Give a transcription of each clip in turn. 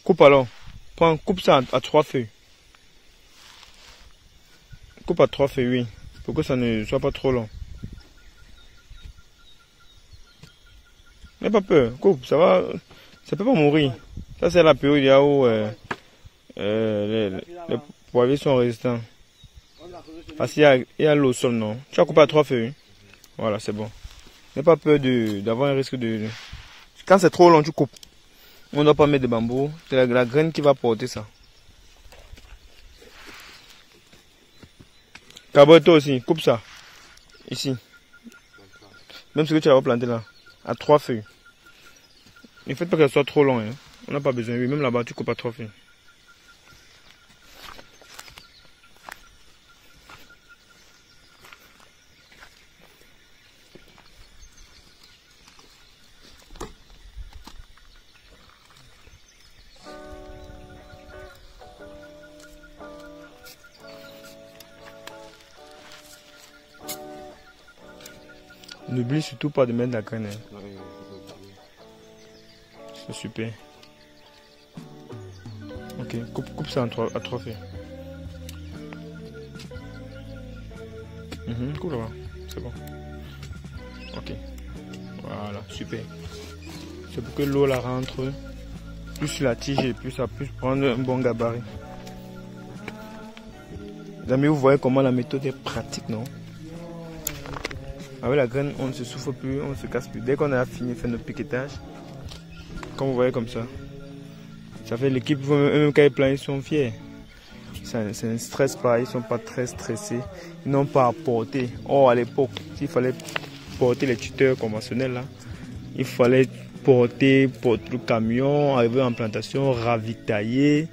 Coupe alors. Coupe ça à 3 feuilles. Coupe à 3 feuilles, oui. Pour que ça ne soit pas trop long. N'aie pas peur. Coupe, ça va. Ça peut pas mourir. Ça, c'est la période où les poivriers sont résistants. Parce qu'il y a l'eau au sol, non. Tu as coupé à 3 feuilles. Voilà, c'est bon. N'aie pas peur d'avoir un risque de... Quand c'est trop long, tu coupes. On ne doit pas mettre de bambou. C'est la graine qui va porter ça. Caboto aussi, coupe ça. Ici. Même ce que tu as planté là. À 3 feuilles. Ne faites pas qu'elle soit trop longue. Hein. On n'a pas besoin. Oui, même là-bas, tu coupes à 3 feuilles. N'oublie surtout pas de mettre la graine. Hein. C'est super. Ok, coupe ça à 3 feuilles. Coupe là-bas, c'est bon. Ok, voilà, super. C'est pour que l'eau la rentre plus sur la tige et plus ça puisse prendre un bon gabarit. Les amis, vous voyez comment la méthode est pratique, non? Avec la graine, on ne se souffle plus, on ne se casse plus. Dès qu'on a fini de faire notre piquetage, comme vous voyez comme ça fait l'équipe, même quand ils plantent, ils sont fiers. C'est un stress pas, ils ne sont pas très stressés. Ils n'ont pas à porter. Oh, à l'époque, s'il fallait porter les tuteurs conventionnels, là, il fallait porter le camion, arriver en plantation, ravitailler,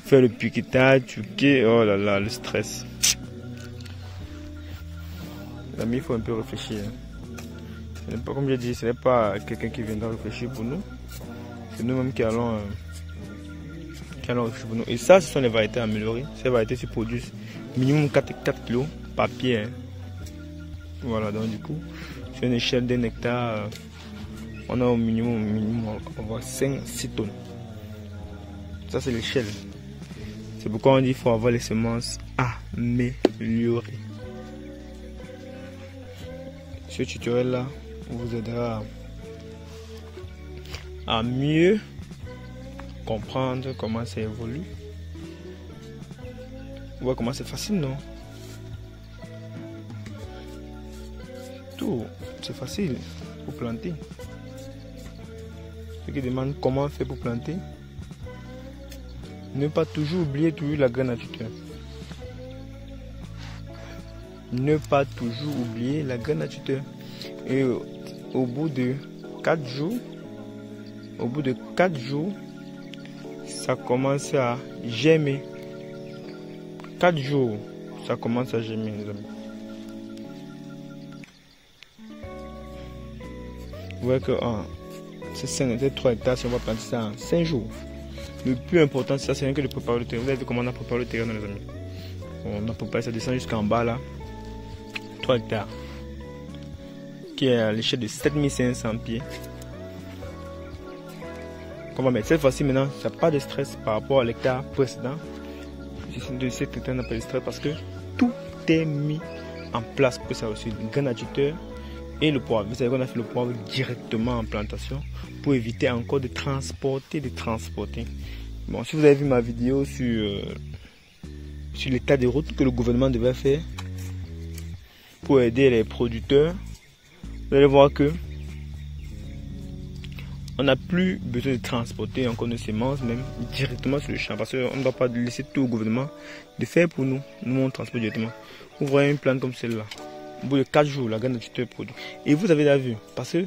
faire le piquetage, tuquer. Oh là là, le stress. L'ami, il faut un peu réfléchir. Hein. Pas, comme je dis, ce n'est pas quelqu'un qui viendra réfléchir pour nous. C'est nous-mêmes qui allons réfléchir pour nous. Et ça, ce sont les variétés améliorées. Ces variétés se produisent minimum 4 kg par pied. Hein. Voilà, donc du coup, sur une échelle d'un hectare, on a au minimum on va 5-6 tonnes. Ça, c'est l'échelle. C'est pourquoi on dit qu'il faut avoir les semences améliorées. Ce tutoriel là vous aidera à mieux comprendre comment ça évolue. Vous voyez comment c'est facile, non? Tout, c'est facile pour planter. Ceux qui demandent comment faire pour planter, ne pas toujours oublier la graine à tuteur. Ne pas toujours oublier la graine à tuteur. Et au bout de 4 jours, ça commence à germer. 4 jours, ça commence à germer, les amis. Vous voyez que ces 3 hectares, si on va planter ça en 5 jours. Le plus important, c'est rien que de préparer le terrain. Vous avez vu comment on a préparé le terrain, les amis. On a préparé, ça descend jusqu'en bas là. 3 hectares. Qui est à l'échelle de 7500 pieds. Qu'on va mettre. Cette fois-ci, maintenant, ça n'a pas de stress par rapport à l'hectare précédent. De cet hectare n'a pas de stress parce que tout est mis en place pour ça aussi. Le grain à tuteur et le poivre. Vous savez qu'on a fait le poivre directement en plantation pour éviter encore de transporter. Bon, si vous avez vu ma vidéo sur l'état des routes que le gouvernement devait faire pour aider les producteurs, vous allez voir que on n'a plus besoin de transporter encore nos semences même directement sur le champ parce qu'on ne doit pas laisser tout au gouvernement de faire pour nous. Nous on transporte directement. Vous voyez une plante comme celle-là. Au bout de 4 jours, la graine de tuteur produit. Et vous avez déjà vu, parce que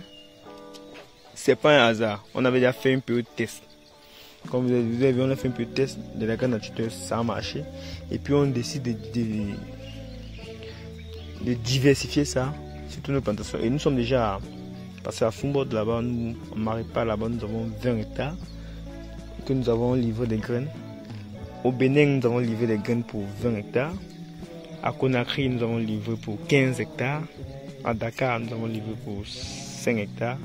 c'est pas un hasard. On avait déjà fait un peu de test. Comme vous avez vu, on a fait un peu de test de la graine de tuteur, ça a marché. Et puis on décide de diversifier ça sur toutes nos plantations. Et nous sommes déjà passés à Fumbo là-bas, nous on Maripa là-bas, nous avons 20 hectares que nous avons livré des graines. Au Bénin, nous avons livré des graines pour 20 hectares. À Conakry, nous avons livré pour 15 hectares. À Dakar, nous avons livré pour 5 hectares.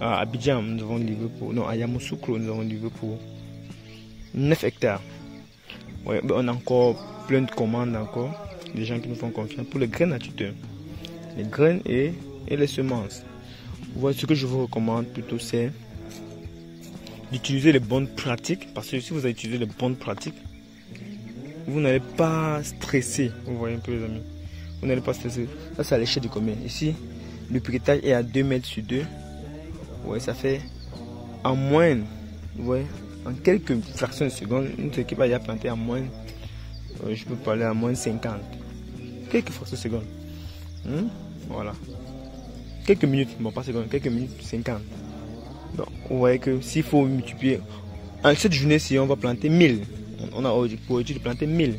À Abidjan, nous avons livré pour... Non, à Yamoussoukro, nous avons livré pour 9 hectares. Ouais, on a encore plein de commandes encore. Des gens qui nous font confiance pour les graines à tuteur. Les graines et les semences. Voilà, ce que je vous recommande plutôt, c'est d'utiliser les bonnes pratiques. Parce que si vous avez utilisé les bonnes pratiques, vous n'allez pas stresser. Vous voyez un peu les amis. Vous n'allez pas stresser. Ça c'est à l'échelle du combien. Ici, le piquetage est à 2 mètres sur 2. Ouais, ça fait en moyenne. Ouais, en quelques fractions de secondes, notre équipe a déjà planté en moyenne. Je peux parler à moins 50. Quelques fractions de secondes. Voilà. Quelques minutes, bon pas secondes, quelques minutes 50. Donc, vous voyez que s'il faut multiplier. En cette journée-ci, on va planter 1000. On a pour objectif de planter 1000.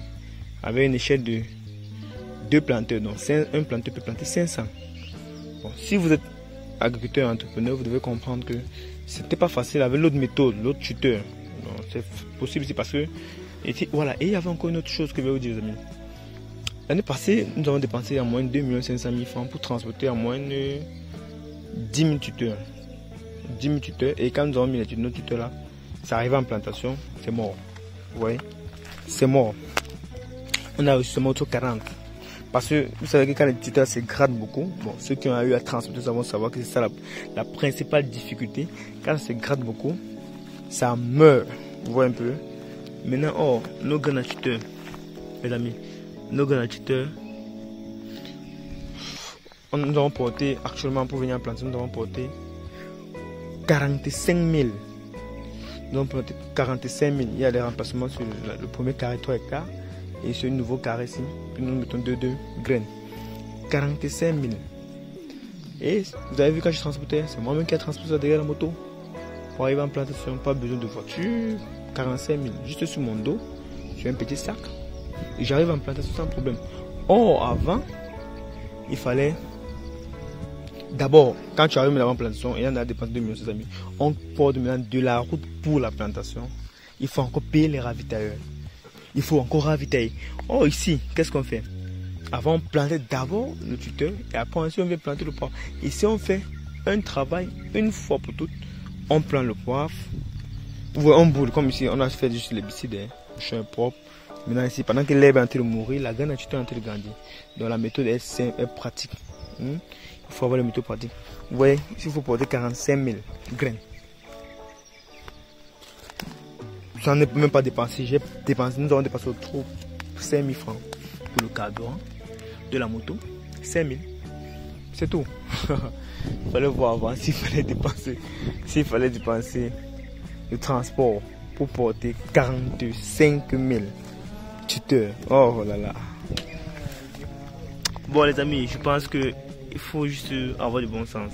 Avec une échelle de 2 planteurs. Donc un planteur peut planter 500. Bon, si vous êtes agriculteur, entrepreneur, vous devez comprendre que c'était pas facile avec l'autre méthode, l'autre tuteur. C'est possible, c'est parce que. Voilà, et il y avait encore une autre chose que je vais vous dire, les amis. L'année passée, nous avons dépensé en moyenne 2 500 000 francs pour transporter en moyenne 10 000 tuteurs. 10 000 tuteurs, et quand nous avons mis nos tuteurs là, ça arrive en plantation, c'est mort. Vous voyez, c'est mort. On a reçu seulement autour 40. Parce que vous savez que quand les tuteurs se grattent beaucoup, bon, ceux qui ont eu à transporter vont savoir que c'est ça la principale difficulté. Quand ça se gratte beaucoup, ça meurt. Vous voyez un peu. Maintenant, nos graines à tuteur, mes amis, nos graines à tuteur, nous avons porté, actuellement pour venir en planter, nous avons porté 45 000. Nous avons porté 45 000. Il y a des remplacements sur le premier carré 3 hectares et sur le nouveau carré ici. Puis nous mettons 2 graines. 45 000. Et vous avez vu quand je transportais, c'est moi-même qui ai transporté ça derrière la moto. Pour arriver en plantation, pas besoin de voiture. 45 000, juste sur mon dos, sur un petit sac. Et j'arrive en plantation sans problème. Or, avant, il fallait. D'abord, quand tu arrives en plantation, il y en a dépensé 2 millions, ses amis. On porte maintenant de la route pour la plantation. Il faut encore payer les ravitailleurs. Il faut encore ravitailler. Or, ici, qu'est-ce qu'on fait? Avant, on plantait d'abord le tuteur et après, ensuite, on vient planter le poivre. Ici, on fait un travail une fois pour toutes. On plante le poivre. On boule, comme ici, on a fait juste l'herbicide, le champ propre. Maintenant, ici, pendant que l'herbe est en train de mourir, la graine à tuteur est en train de grandir. Donc, la méthode est simple, est pratique. Il faut avoir la méthode pratique. Vous voyez, ici, il faut porter 45 000 graines. J'en ai même pas dépensé. Nous avons dépensé trop 5 000 francs pour le carburant de la moto. 5 000. C'est tout. Il fallait voir avant s'il fallait dépenser le transport pour porter 45 000 tuteurs. Oh là là. Bon les amis, je pense que il faut juste avoir du bon sens.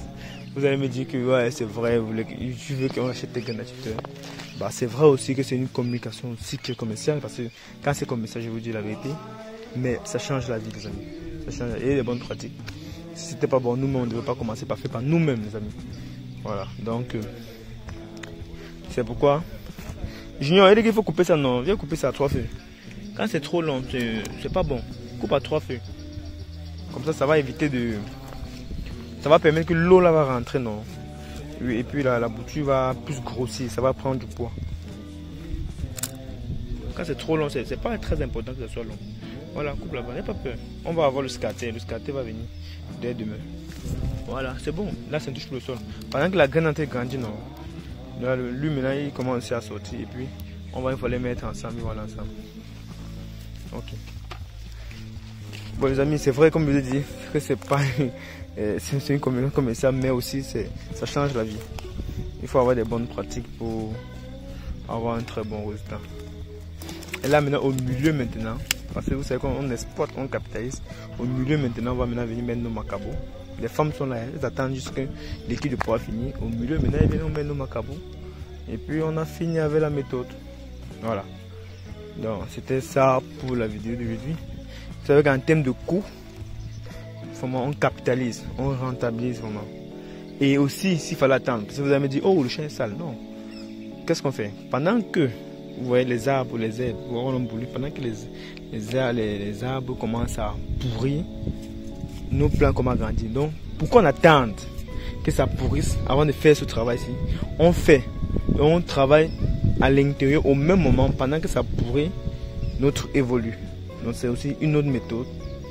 Vous allez me dire que ouais c'est vrai, je veux qu'on achète des graines à tuteurs. Bah, c'est vrai aussi que c'est une communication aussi qui est commerciale, parce que quand c'est commercial, je vous dis la vérité, mais ça change la vie les amis. Ça change et les bonnes pratiques. Si c'était pas bon, nous-mêmes on ne devait pas commencer par faire par nous-mêmes les amis. Voilà, donc c'est pourquoi Junior, il dit qu'il faut couper ça, non, viens couper ça à 3 feux. Quand c'est trop long, c'est pas bon. Coupe à 3 feux. Comme ça va éviter de... Ça va permettre que l'eau là va rentrer, non. Et puis la bouture va plus grossir, ça va prendre du poids. Quand c'est trop long, c'est pas très important que ça soit long. Voilà, coupe là-bas, n'aie pas peur. On va avoir le scatter va venir dès demain. Voilà, c'est bon. Là, c'est une touche pour le sol. Pendant que la graine est grandie, non. Là, lui, maintenant, il commence à sortir. Et puis, il faut les mettre ensemble. Voilà, ensemble. Ok. Bon, les amis, c'est vrai, comme je vous ai dit, que c'est pas. C'est une combinaison comme ça, mais aussi, ça change la vie. Il faut avoir des bonnes pratiques pour avoir un très bon résultat. Et là, maintenant, au milieu, maintenant, parce que vous savez qu'on exporte, on capitalise. Au milieu, maintenant, on va maintenant venir mettre nos macabos. Les femmes sont là, elles attendent jusqu'à l'équipe de poids finir. Au milieu, maintenant, elles viennent mettre nos macabos. Et puis, on a fini avec la méthode. Voilà. Donc, c'était ça pour la vidéo d'aujourd'hui. Vous savez qu'en termes de coût, on capitalise, on rentabilise vraiment. Et aussi, s'il fallait attendre, parce que vous allez me dire, oh, le chien est sale. Non. Qu'est-ce qu'on fait? Pendant que vous voyez les arbres, les herbes, pendant que les arbres commencent à pourrir, nos plants commencent à grandir. Donc, pourquoi on attend que ça pourrisse avant de faire ce travail-ci? On travaille à l'intérieur au même moment pendant que ça pourrait notre évolue. Donc c'est aussi une autre méthode.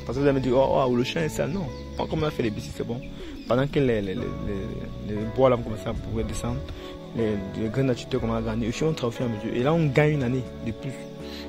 Parce que vous allez me dire, oh, le champ est sale. Non, comme on a fait les BC, c'est bon. Pendant que les bois là vont commencer à pouvoir descendre, les graines naturelles commencent à gagner. Et puis on travaille au fur et à mesure. Et là on gagne une année de plus.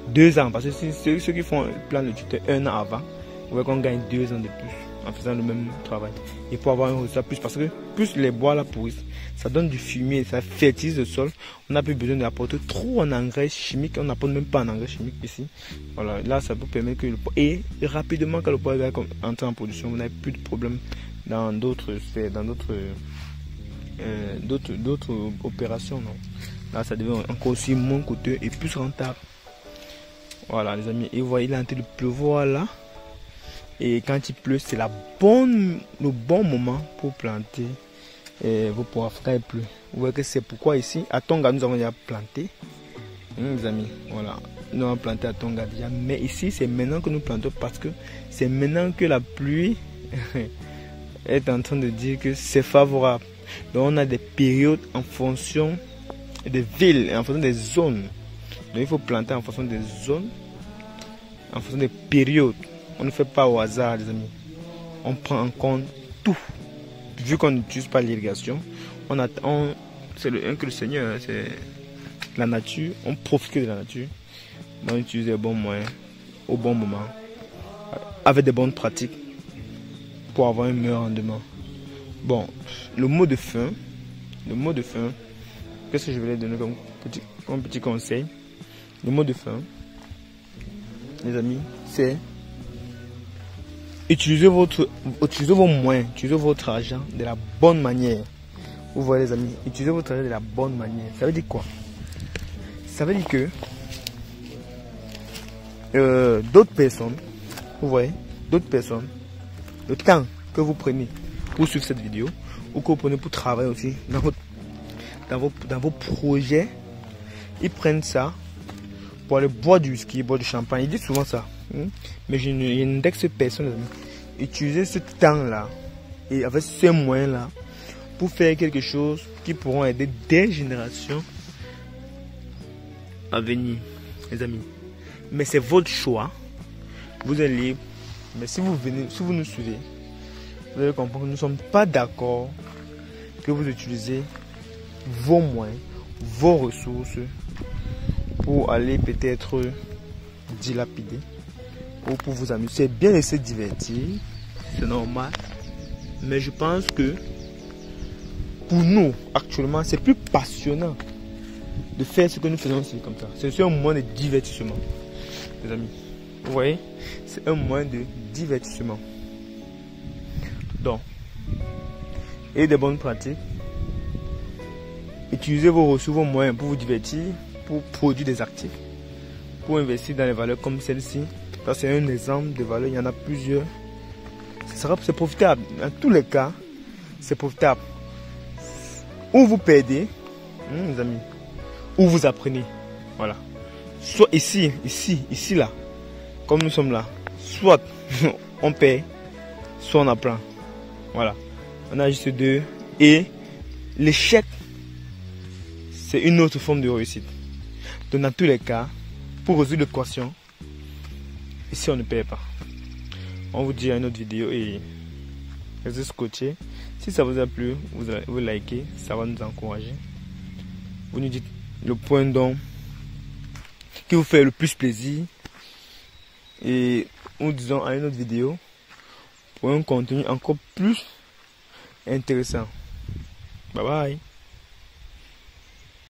2 ans. Parce que ceux qui font le plan de tuteur 1 an avant, vous voyez qu'on gagne 2 ans de plus en faisant le même travail. Et pour avoir un résultat plus, parce que plus les bois là pourrissent, ça donne du fumier, ça fertilise le sol. On n'a plus besoin d'apporter trop en engrais chimique, on n'apporte même pas en engrais chimique ici. Voilà, là ça vous permet que et rapidement quand le bois va entrer en production, vous n'avez plus de problème dans d'autres opérations. Non. Là ça devient encore aussi moins coûteux et plus rentable. Voilà les amis, et vous voyez il est en train de pleuvoir là. Et quand il pleut, c'est le bon moment pour planter vos poivrons frais et plus. Vous voyez que c'est pourquoi ici, à Tonga, nous avons déjà planté. Les amis, voilà. Nous avons planté à Tonga déjà. Mais ici, c'est maintenant que nous plantons parce que c'est maintenant que la pluie est en train de dire que c'est favorable. Donc, on a des périodes en fonction des villes, en fonction des zones. Donc, il faut planter en fonction des zones, en fonction des périodes. On ne fait pas au hasard, les amis. On prend en compte tout. Vu qu'on n'utilise pas l'irrigation, c'est que le Seigneur, c'est la nature. On profite de la nature. On utilise les bons moyens au bon moment, avec des bonnes pratiques pour avoir un meilleur rendement. Bon, le mot de fin, qu'est-ce que je vais donner comme petit conseil? Le mot de fin, les amis, c'est utilisez vos moyens, utilisez votre argent de la bonne manière. Vous voyez les amis, utilisez votre argent de la bonne manière. Ça veut dire quoi? Ça veut dire que d'autres personnes, vous voyez, d'autres personnes, le temps que vous prenez pour suivre cette vidéo, ou que vous prenez pour travailler aussi dans vos projets, ils prennent ça pour aller boire du whisky, boire du champagne. Ils disent souvent ça. Mais je n'indexe personne. Utilisez ce temps-là et avec ces moyens-là pour faire quelque chose qui pourront aider des générations à venir, les amis. Mais c'est votre choix. Vous êtes libre. Mais si vous nous suivez, vous allez comprendre que nous ne sommes pas d'accord que vous utilisez vos moyens, vos ressources pour aller peut-être dilapider ou pour vous amuser. C'est bien laisser divertir, c'est normal. Mais je pense que pour nous, actuellement, c'est plus passionnant de faire ce que nous faisons ici comme ça. C'est un moyen de divertissement, les amis. Vous voyez, c'est un moyen de divertissement. Donc, et des bonnes pratiques. Utilisez vos ressources, vos moyens pour vous divertir, pour produire des actifs, pour investir dans les valeurs comme celle-ci. Ça, c'est un exemple de valeur. Il y en a plusieurs. C'est profitable. Dans tous les cas, c'est profitable. Ou vous perdez, les amis, ou vous apprenez. Voilà. Soit ici, là, comme nous sommes là. Soit on paye, soit on apprend. Voilà. On a juste deux. Et l'échec, c'est une autre forme de réussite. Donc dans tous les cas, pour résoudre l'équation, ici on ne paye pas. On vous dit à une autre vidéo et restez scotché. Si ça vous a plu, vous likez, ça va nous encourager. Vous nous dites le point d'ombre qui vous fait le plus plaisir. Et nous disons à une autre vidéo pour un contenu encore plus intéressant. Bye bye.